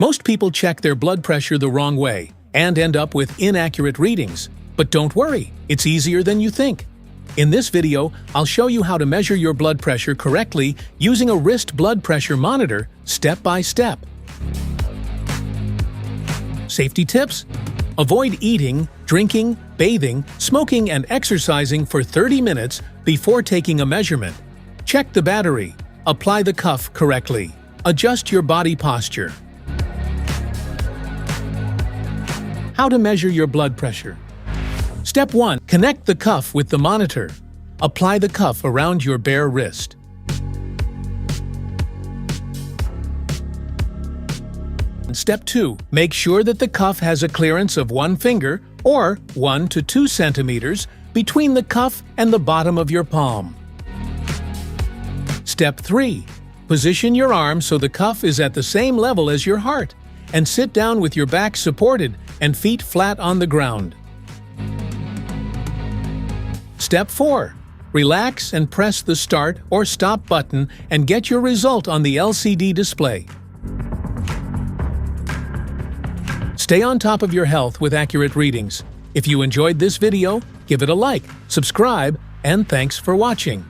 Most people check their blood pressure the wrong way and end up with inaccurate readings. But don't worry, it's easier than you think. In this video, I'll show you how to measure your blood pressure correctly using a wrist blood pressure monitor step by step. Safety tips: avoid eating, drinking, bathing, smoking, and exercising for 30 minutes before taking a measurement. Check the battery. Apply the cuff correctly. Adjust your body posture. How to measure your blood pressure. Step 1. Connect the cuff with the monitor. Apply the cuff around your bare wrist. Step 2. Make sure that the cuff has a clearance of 1 finger or 1 to 2 centimeters between the cuff and the bottom of your palm. Step 3. Position your arm so the cuff is at the same level as your heart, and sit down with your back supported and feet flat on the ground. Step 4. Relax and press the start or stop button and get your result on the LCD display. Stay on top of your health with accurate readings. If you enjoyed this video, give it a like, subscribe, and thanks for watching.